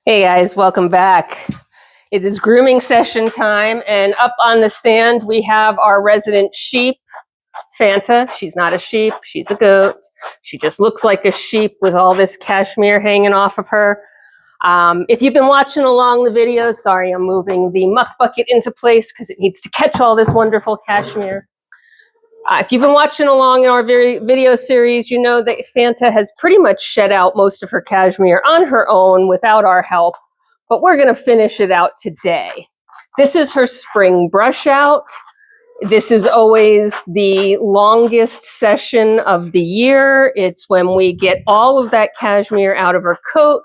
Hey guys, welcome back. It is grooming session time, and up on the stand we have our resident sheep, Fanta. She's not a sheep, she's a goat. She just looks like a sheep with all this cashmere hanging off of her. If you've been watching along the videos, sorry, I'm moving the muck bucket into place because it needs to catch all this wonderful cashmere. If you've been watching along in our video series, you know that Fanta has pretty much shed out most of her cashmere on her own without our help, but we're going to finish it out today. This is her spring brush out. This is always the longest session of the year. It's when we get all of that cashmere out of her coat,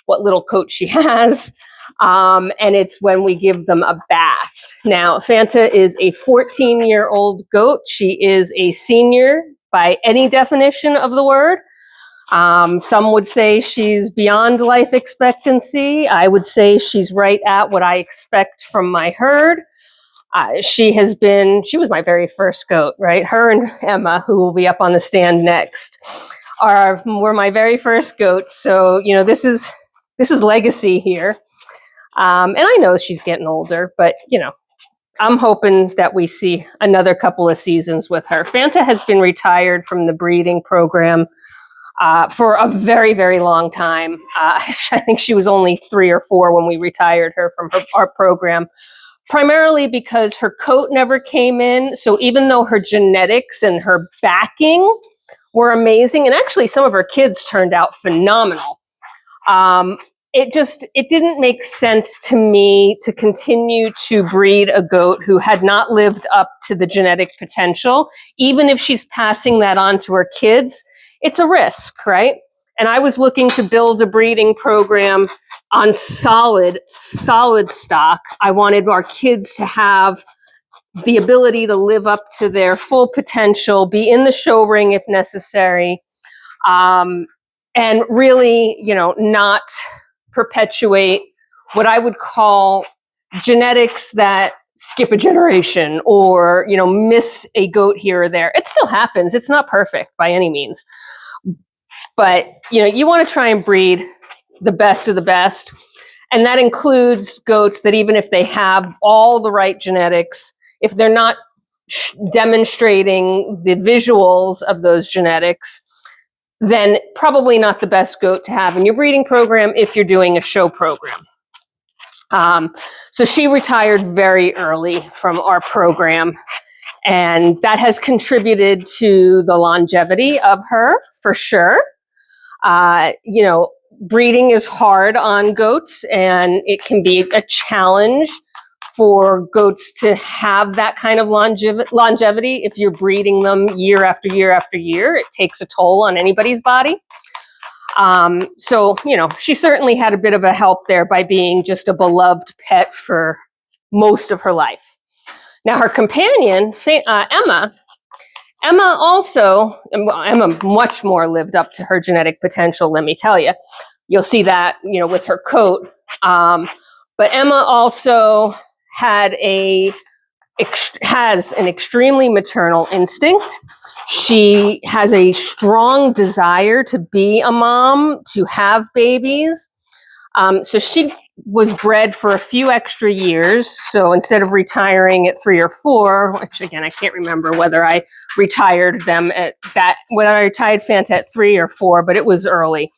what little coat she has, and it's when we give them a bath. Now, Fanta is a 14-year-old goat. She is a senior by any definition of the word. Some would say she's beyond life expectancy. I would say she's right at what I expect from my herd. She was my very first goat, right? Her and Emma, who will be up on the stand next, were my very first goats. So, you know, this is legacy here. And I know she's getting older, but, you know, I'm hoping that we see another couple of seasons with her. Fanta has been retired from the breeding program for a very, very long time. I think she was only 3 or 4 when we retired her from our program, primarily because her coat never came in. So even though her genetics and her backing were amazing, and actually some of her kids turned out phenomenal, it didn't make sense to me to continue to breed a goat who had not lived up to the genetic potential. Even if she's passing that on to her kids, it's a risk, right? And I was looking to build a breeding program on solid stock. I wanted our kids to have the ability to live up to their full potential, be in the show ring if necessary, and really, you know, not perpetuate what I would call genetics that skip a generation or, you know, miss a goat here or there. It still happens. It's not perfect by any means. But, you know, you want to try and breed the best of the best. And that includes goats that even if they have all the right genetics, if they're not demonstrating the visuals of those genetics, then probably not the best goat to have in your breeding program if you're doing a show program. So she retired very early from our program, and that has contributed to the longevity of her for sure. You know, breeding is hard on goats, and it can be a challenge for goats to have that kind of longevity. If you're breeding them year after year after year, it takes a toll on anybody's body. So, you know, she certainly had a bit of a help there by being just a beloved pet for most of her life. Now, her companion, Emma much more lived up to her genetic potential, let me tell you. You'll see that, you know, with her coat. But Emma also has an extremely maternal instinct. She has a strong desire to be a mom, to have babies. So she was bred for a few extra years. So instead of retiring at 3 or 4, which again, I can't remember whether I retired them at that, whether I retired Fanta at 3 or 4, but it was early.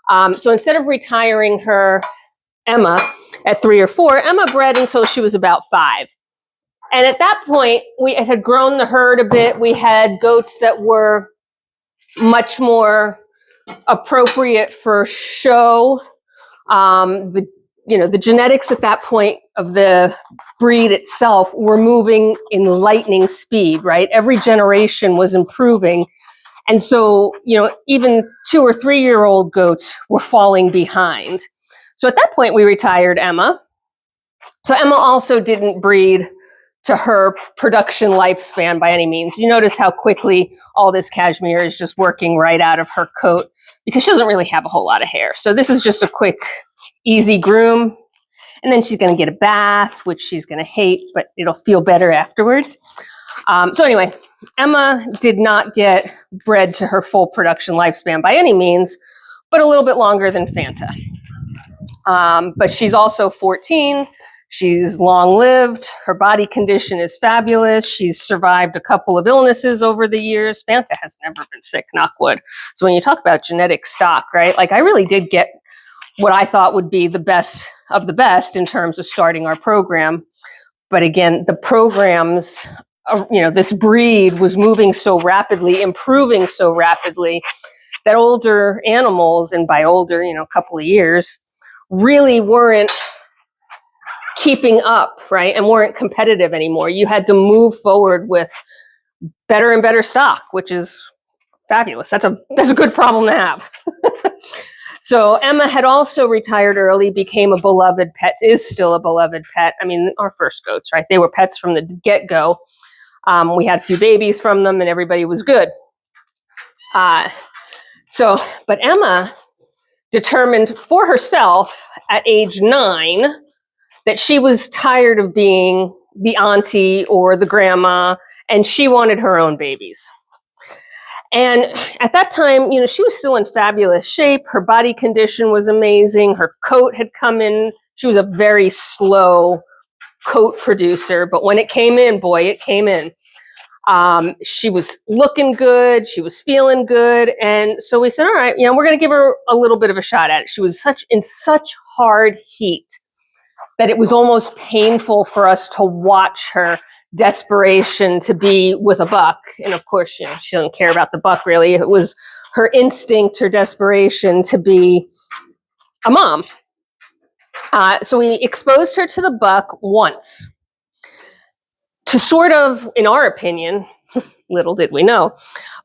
So instead of retiring Emma at 3 or 4, Emma bred until she was about 5. And at that point, we had grown the herd a bit. We had goats that were much more appropriate for show. The genetics at that point of the breed itself were moving in lightning speed, right? Every generation was improving. And so, you know, even 2 or 3-year-old goats were falling behind. So at that point, we retired Emma. So Emma also didn't breed to her production lifespan by any means. You notice how quickly all this cashmere is just working right out of her coat because she doesn't really have a whole lot of hair. So this is just a quick, easy groom. And then she's going to get a bath, which she's going to hate, but it'll feel better afterwards. So anyway, Emma did not get bred to her full production lifespan by any means, but a little bit longer than Fanta. But she's also 14. She's long-lived. Her body condition is fabulous. She's survived a couple of illnesses over the years. Fanta has never been sick, knock wood. So when you talk about genetic stock, right? Like I really did get what I thought would be the best of the best in terms of starting our program. But again, the programs, this breed was moving so rapidly, improving so rapidly that older animals, and by older, a couple of years, really weren't keeping up, right? And weren't competitive anymore. You had to move forward with better and better stock, which is fabulous. That's a good problem to have. So Emma had also retired early, became a beloved pet, is still a beloved pet. I mean, our first goats, right? They were pets from the get-go. We had a few babies from them and everybody was good. But Emma determined for herself at age 9 that she was tired of being the auntie or the grandma, and she wanted her own babies. And at that time, she was still in fabulous shape. Her body condition was amazing. Her coat had come in. She was a very slow coat producer, but when it came in, boy, it came in. She was looking good. She was feeling good. And so we said, all right, we're going to give her a little bit of a shot at it. She was in such hard heat that it was almost painful for us to watch her desperation to be with a buck. And of course, she doesn't care about the buck really. It was her instinct, her desperation to be a mom. So we exposed her to the buck once to sort of, in our opinion, little did we know,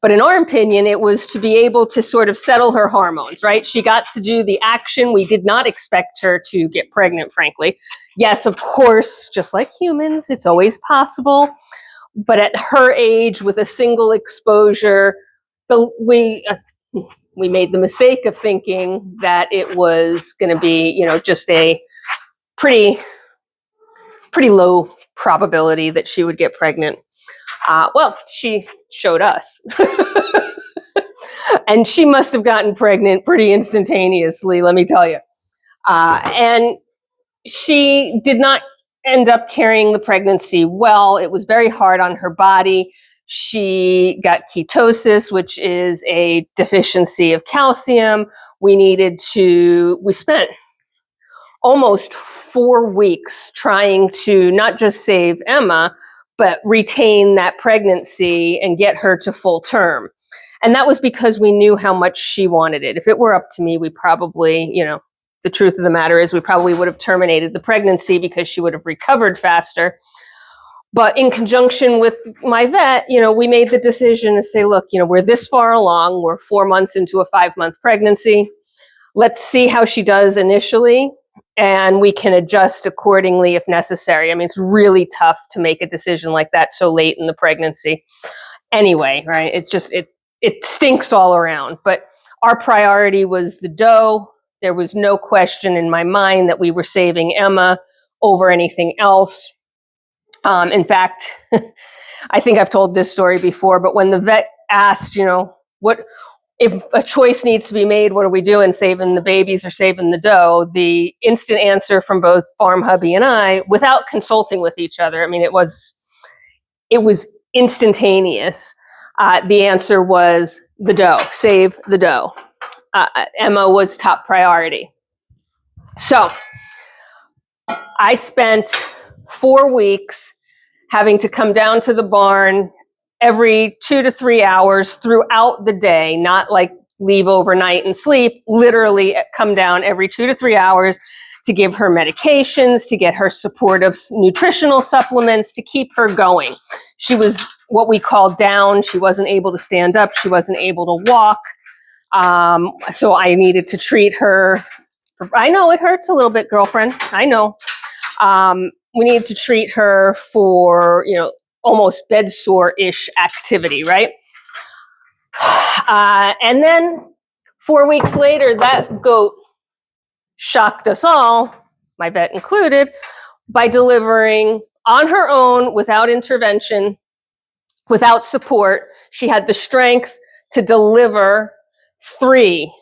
but in our opinion, it was to be able to sort of settle her hormones, right? She got to do the action. We did not expect her to get pregnant, frankly. Yes, of course, just like humans, it's always possible. But at her age, with a single exposure, we made the mistake of thinking that it was going to be, just a pretty low probability that she would get pregnant. Well, she showed us. And she must have gotten pregnant pretty instantaneously, let me tell you. And she did not end up carrying the pregnancy well. It was very hard on her body. She got ketosis, which is a deficiency of calcium. We spent almost 4 weeks trying to not just save Emma, but retain that pregnancy and get her to full term. And that was because we knew how much she wanted it. If it were up to me, we probably, the truth of the matter is we probably would have terminated the pregnancy because she would have recovered faster. But in conjunction with my vet, we made the decision to say, look, we're this far along. We're 4 months into a 5-month pregnancy. Let's see how she does initially. And we can adjust accordingly if necessary. I mean, it's really tough to make a decision like that so late in the pregnancy. Anyway, right? It's just, it stinks all around. But our priority was the doe. There was no question in my mind that we were saving Emma over anything else. In fact, I think I've told this story before, but when the vet asked, what if a choice needs to be made, what are we doing, saving the babies or saving the doe? The instant answer from both Farm Hubby and I, without consulting with each other, I mean, it was instantaneous. The answer was the doe, save the doe. Emma was top priority. So I spent 4 weeks having to come down to the barn every 2 to 3 hours throughout the day, not like leave overnight and sleep, literally come down every 2 to 3 hours to give her medications, to get her supportive nutritional supplements, to keep her going. She was what we call down. She wasn't able to stand up. She wasn't able to walk. So I needed to treat her. I know it hurts a little bit, girlfriend. I know. We needed to treat her for, almost bed sore-ish activity, right? And then 4 weeks later, that goat shocked us all, my vet included, by delivering on her own, without intervention, without support. She had the strength to deliver 3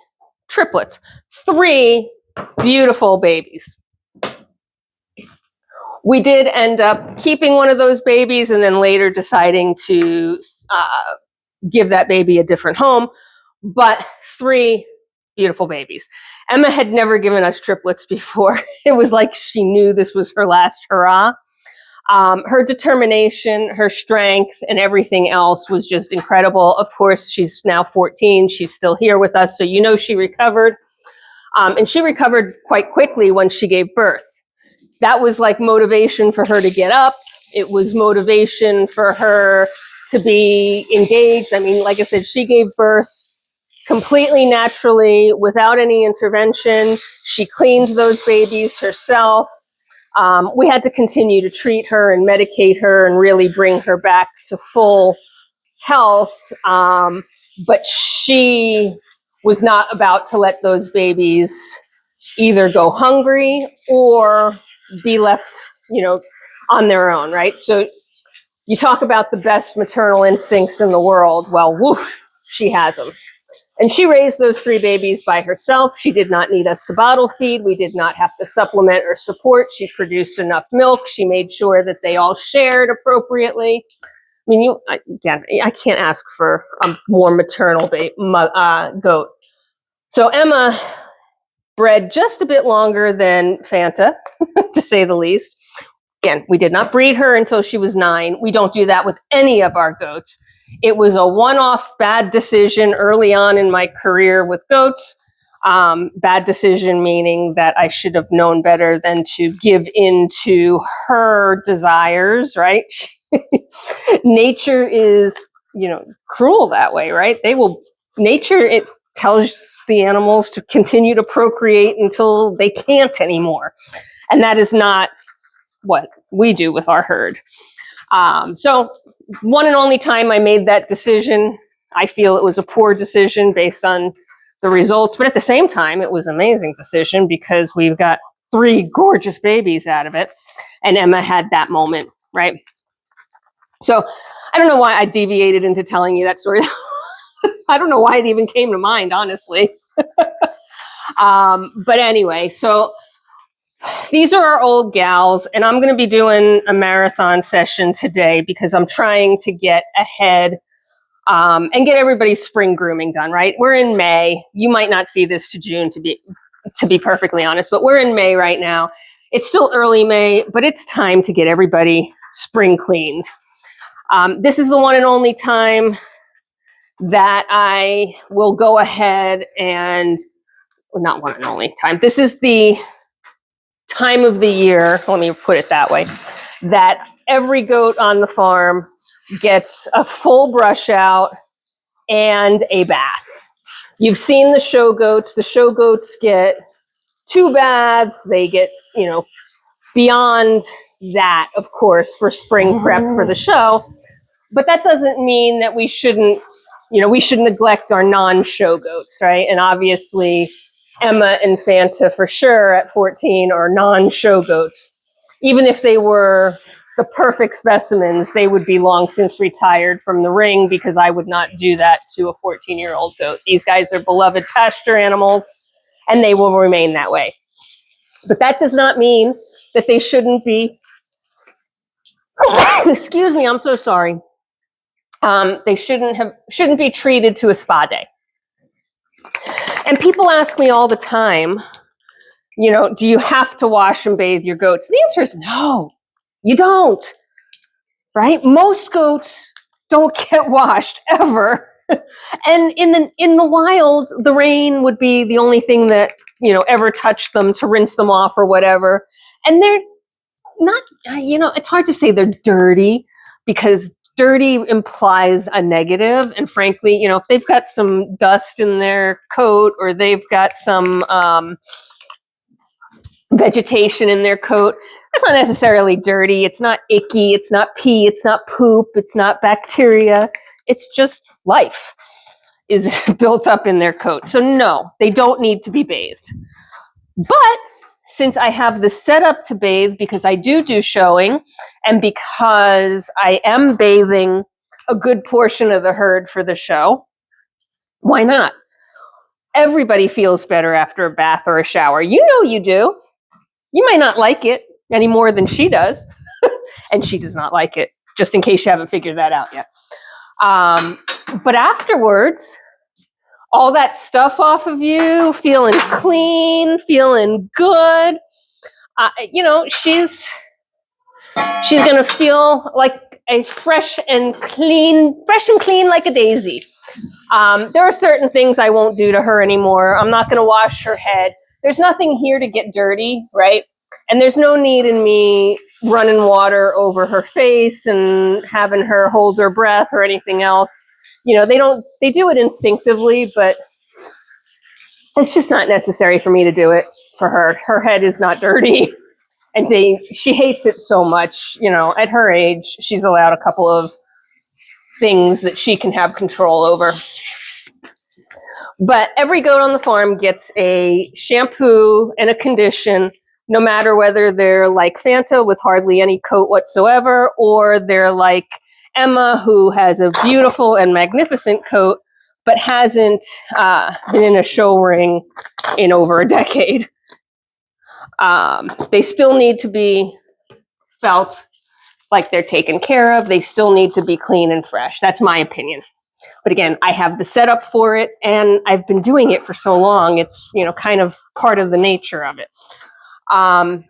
triplets, 3 Beautiful babies. We did end up keeping one of those babies and then later deciding to give that baby a different home, but 3 beautiful babies. Emma had never given us triplets before. It was like she knew this was her last hurrah. Her determination, her strength, and everything else was just incredible. Of course, she's now 14. She's still here with us, so you know she recovered. And she recovered quite quickly when she gave birth. That was like motivation for her to get up. It was motivation for her to be engaged. I mean, like I said, she gave birth completely naturally without any intervention. She cleaned those babies herself. We had to continue to treat her and medicate her and really bring her back to full health. But she was not about to let those babies either go hungry or be left, on their own, right? So you talk about the best maternal instincts in the world. Well, woof, she has them. And she raised those 3 babies by herself. She did not need us to bottle feed. We did not have to supplement or support. She produced enough milk. She made sure that they all shared appropriately. I mean, I can't ask for a more maternal goat. So Emma bred just a bit longer than Fanta, to say the least. Again, we did not breed her until she was 9. We don't do that with any of our goats. It was a one-off bad decision early on in my career with goats. Bad decision meaning that I should have known better than to give in to her desires, right? Nature is, cruel that way, right? It tells the animals to continue to procreate until they can't anymore. And that is not what we do with our herd. So one and only time I made that decision, I feel it was a poor decision based on the results, but at the same time, it was an amazing decision because we've got 3 gorgeous babies out of it. And Emma had that moment, right? So I don't know why I deviated into telling you that story. I don't know why it even came to mind, honestly. But anyway, so these are our old gals, and I'm going to be doing a marathon session today because I'm trying to get ahead and get everybody's spring grooming done, right? We're in May. You might not see this to June, to be perfectly honest, but we're in May right now. It's still early May, but it's time to get everybody spring cleaned. This is the one and only time that I will go ahead and, well, not one and only time. This is the time of the year, let me put it that way, that every goat on the farm gets a full brush out and a bath. You've seen the show goats. The show goats get 2 baths. They get, beyond that, of course, for spring prep for the show. But that doesn't mean that we shouldn't neglect our non-show goats, right? And obviously, Emma and Fanta for sure at 14 are non-show goats. Even if they were the perfect specimens, they would be long since retired from the ring because I would not do that to a 14-year-old goat. These guys are beloved pasture animals and they will remain that way. But that does not mean that they shouldn't be, excuse me, I'm so sorry. They shouldn't be treated to a spa day. And people ask me all the time, do you have to wash and bathe your goats? And the answer is no, you don't, right? Most goats don't get washed ever. And in the wild, the rain would be the only thing that, ever touched them to rinse them off or whatever. And they're not, it's hard to say they're dirty because dirty implies a negative. And frankly, if they've got some dust in their coat or they've got some vegetation in their coat, that's not necessarily dirty. It's not icky. It's not pee. It's not poop. It's not bacteria. It's just life is built up in their coat. So no, they don't need to be bathed. But since I have the setup to bathe because I do showing and because I am bathing a good portion of the herd for the show, why not? Everybody feels better after a bath or a shower. You know you do. You might not like it any more than she does. And she does not like it, just in case you haven't figured that out yet. But afterwards, all that stuff off of you, feeling clean, feeling good. You know, she's going to feel like a fresh and clean like a daisy. There are certain things I won't do to her anymore. I'm not going to wash her head. There's nothing here to get dirty, right? And there's no need in me running water over her face and having her hold her breath or anything else. You know, they do it instinctively, but it's just not necessary for me to do it for her. Her head is not dirty. And she hates it so much. You know, at her age, she's allowed a couple of things that she can have control over. But every goat on the farm gets a shampoo and a condition, no matter whether they're like Fanta with hardly any coat whatsoever, or they're like Emma, who has a beautiful and magnificent coat, but hasn't been in a show ring in over a decade. They still need to be felt like they're taken care of. They still need to be clean and fresh. That's my opinion. But again, I have the setup for it, and I've been doing it for so long. It's, you know, kind of part of the nature of it. I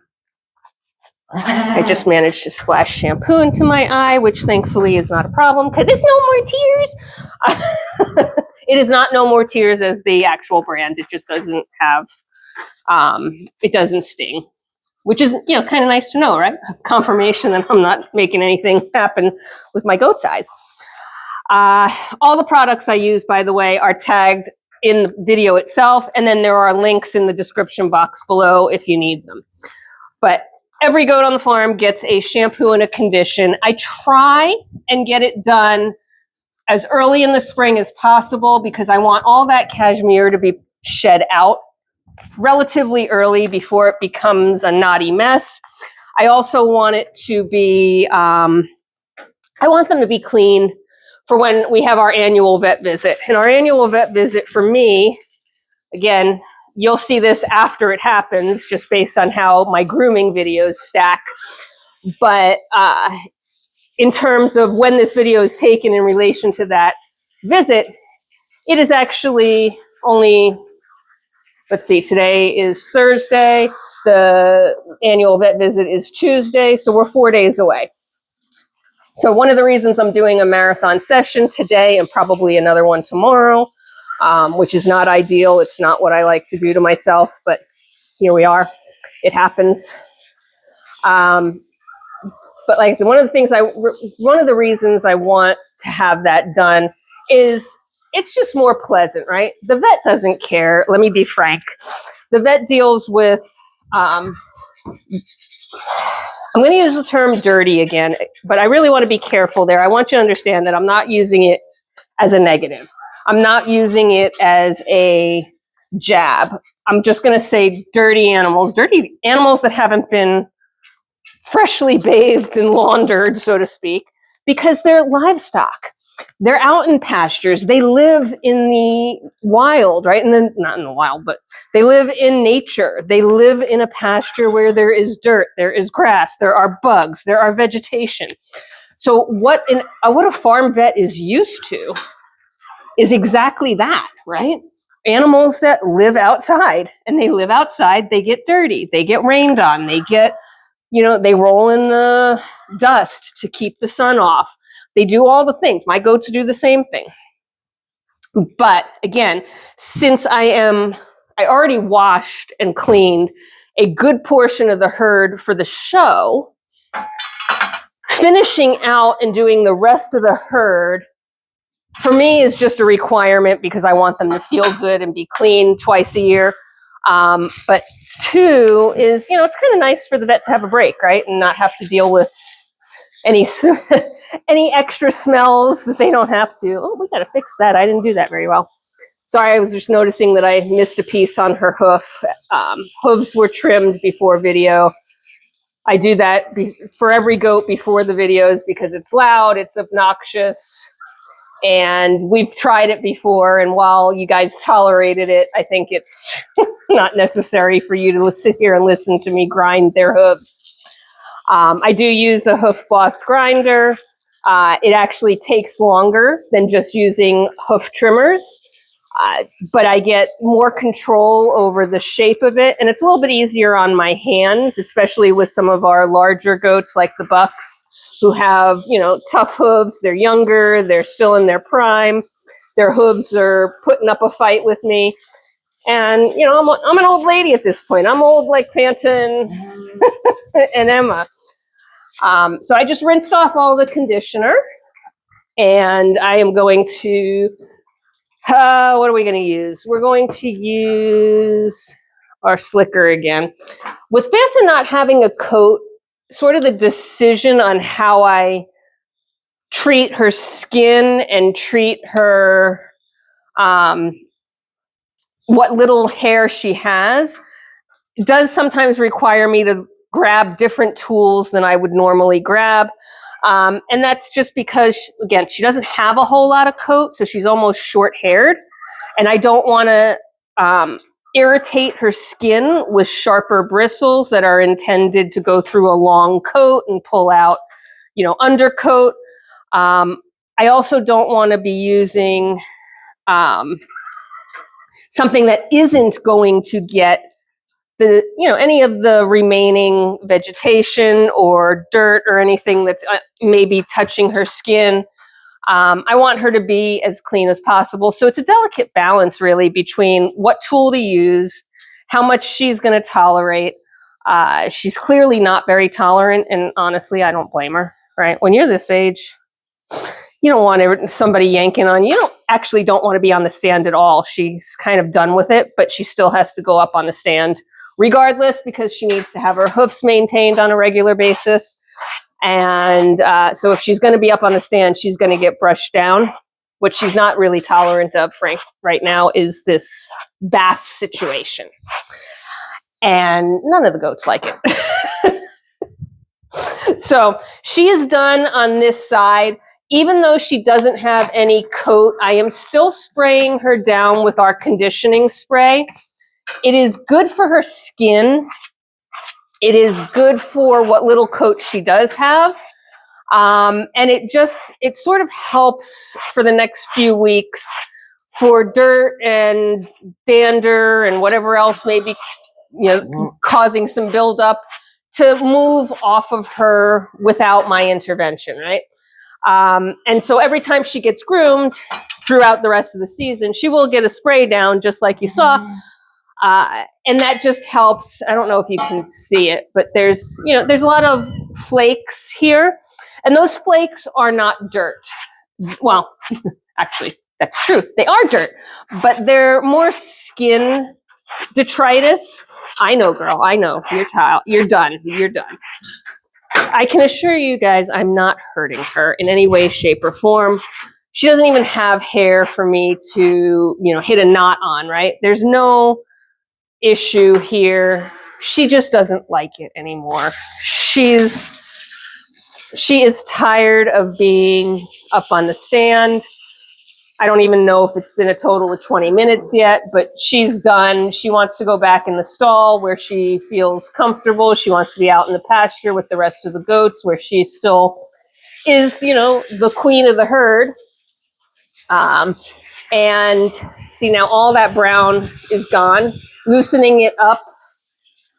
just managed to splash shampoo into my eye, which thankfully is not a problem because it's No More Tears. It is not No More Tears as the actual brand. It just doesn't have, it doesn't sting, which is, you know, kind of nice to know, right? Confirmation that I'm not making anything happen with my goat's eyes. All the products I use, by the way, are tagged in the video itself, and then there are links in the description box below if you need them. But every goat on the farm gets a shampoo and a condition. I try and get it done as early in the spring as possible because I want all that cashmere to be shed out relatively early before it becomes a knotty mess. I also want it to be, I want them to be clean for when we have our annual vet visit. And our annual vet visit for me, again, you'll see this after it happens, just based on how my grooming videos stack. But in terms of when this video is taken in relation to that visit, it is actually only, let's see, today is Thursday. The annual vet visit is Tuesday, so we're 4 days away. So one of the reasons I'm doing a marathon session today and probably another one tomorrow, which is not ideal. It's not what I like to do to myself, but here we are. It happens. But like I said, one of the reasons I want to have that done is it's just more pleasant, right? The vet doesn't care. Let me be frank. The vet deals with, I'm going to use the term dirty again, but I really want to be careful there. I want you to understand that I'm not using it as a negative. I'm not using it as a jab. I'm just going to say dirty animals that haven't been freshly bathed and laundered, so to speak, because they're livestock. They're out in pastures. They live in the wild, right? And then not in the wild, but they live in nature. They live in a pasture where there is dirt, there is grass, there are bugs, there are vegetation. So what a farm vet is used to is exactly that, right? Animals that live outside, and they live outside, they get dirty, they get rained on, they get, you know, they roll in the dust to keep the sun off. They do all the things. My goats do the same thing. But again, since I already washed and cleaned a good portion of the herd for the show, finishing out and doing the rest of the herd for me is just a requirement because I want them to feel good and be clean twice a year. But two is, you know, it's kind of nice for the vet to have a break, right? And not have to deal with any extra smells that they don't have to. Oh, we got to fix that. I didn't do that very well. Sorry, I was just noticing that I missed a piece on her hoof. Hooves were trimmed before video. I do that for every goat before the videos because it's loud, it's obnoxious. And we've tried it before, and while you guys tolerated it, I think it's not necessary for you to sit here and listen to me grind their hooves. I do use a Hoof Boss grinder. It actually takes longer than just using hoof trimmers, but I get more control over the shape of it, and it's a little bit easier on my hands, especially with some of our larger goats like the bucks, who have, you know, tough hooves. They're younger, they're still in their prime. Their hooves are putting up a fight with me. And, you know, I'm an old lady at this point. I'm old like Fanta and Emma. So I just rinsed off all the conditioner, and I am going to, what are we going to use? We're going to use our slicker again. With Fanta not having a coat, sort of the decision on how I treat her skin and treat her, what little hair she has, does sometimes require me to grab different tools than I would normally grab. And that's just because, again, she doesn't have a whole lot of coat, so she's almost short-haired. And I don't want to irritate her skin with sharper bristles that are intended to go through a long coat and pull out, you know, undercoat. I also don't want to be using something that isn't going to get the, you know, any of the remaining vegetation or dirt or anything that's maybe touching her skin. I want her to be as clean as possible. So it's a delicate balance, really, between what tool to use, how much she's going to tolerate. She's clearly not very tolerant, and honestly, I don't blame her, right? When you're this age, you don't want somebody yanking on you. You don't want to be on the stand at all. She's kind of done with it, but she still has to go up on the stand regardless, because she needs to have her hoofs maintained on a regular basis. And so if she's going to be up on the stand, she's going to get brushed down. What she's not really tolerant of, Frank, right now is this bath situation. And none of the goats like it. So she is done on this side. Even though she doesn't have any coat, I am still spraying her down with our conditioning spray. It is good for her skin. It is good for what little coat she does have. And it sort of helps for the next few weeks for dirt and dander and whatever else may be, you know, causing some buildup to move off of her without my intervention, right? And so every time she gets groomed throughout the rest of the season, she will get a spray down just like you saw. And that just helps. I don't know if you can see it, but there's a lot of flakes here, and those flakes are not dirt. Well, actually, that's true. They are dirt, but they're more skin detritus. I know, girl. I know. You're done. You're done. I can assure you guys, I'm not hurting her in any way, shape, or form. She doesn't even have hair for me to, hit a knot on, right? There's no issue here. She just doesn't like it anymore. She is tired of being up on the stand. I don't even know if it's been a total of 20 minutes yet, but she's done. She wants to go back in the stall where she feels comfortable. She wants to be out in the pasture with the rest of the goats where she still is, the queen of the herd. And see, now all that brown is gone. Loosening it up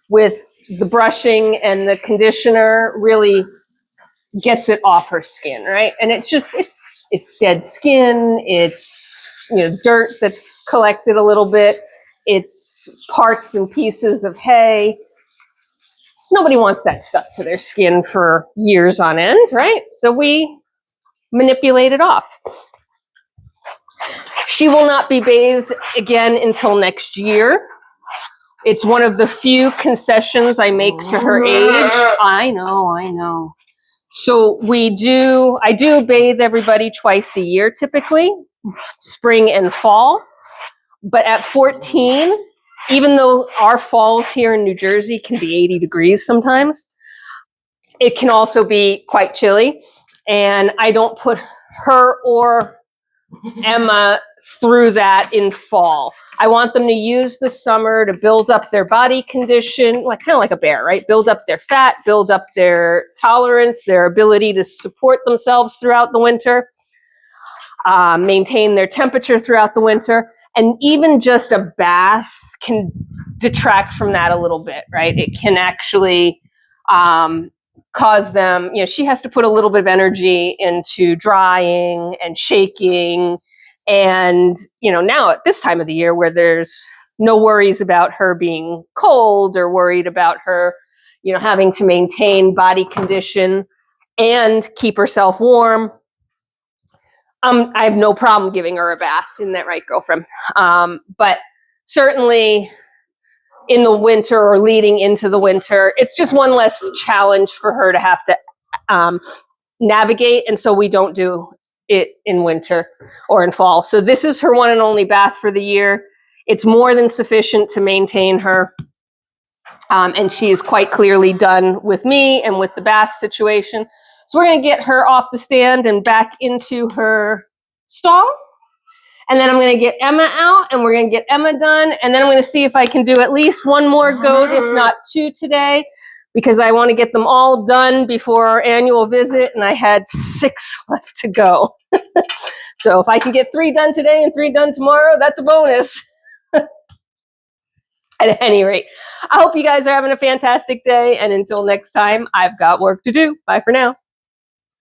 with the brushing and the conditioner really gets it off her skin, right? And it's dead skin. It's, dirt that's collected a little bit. It's parts and pieces of hay. Nobody wants that stuck to their skin for years on end, right? So we manipulate it off. She will not be bathed again until next year. It's one of the few concessions I make to her age. I know. So I do bathe everybody twice a year, typically, spring and fall. But at 14, even though our falls here in New Jersey can be 80 degrees sometimes, it can also be quite chilly. And I don't put her or Emma through that in fall. I want them to use the summer to build up their body condition, like kind of like a bear, right? Build up their fat, build up their tolerance, their ability to support themselves throughout the winter, maintain their temperature throughout the winter. And even just a bath can detract from that a little bit, right? It can actually cause them, she has to put a little bit of energy into drying and shaking. And, now at this time of the year where there's no worries about her being cold or worried about her, having to maintain body condition and keep herself warm, I have no problem giving her a bath. Isn't that right, girlfriend? But certainly in the winter or leading into the winter, it's just one less challenge for her to have to navigate. And so we don't do it in winter or in fall. So this is her one and only bath for the year. It's more than sufficient to maintain her. And she is quite clearly done with me and with the bath situation. So we're going to get her off the stand and back into her stall. And then I'm going to get Emma out and we're going to get Emma done. And then I'm going to see if I can do at least one more goat, if not two today, because I want to get them all done before our annual visit. And I had 6 left to go. So if I can get 3 done today and 3 done tomorrow, that's a bonus. At any rate, I hope you guys are having a fantastic day. And until next time, I've got work to do. Bye for now.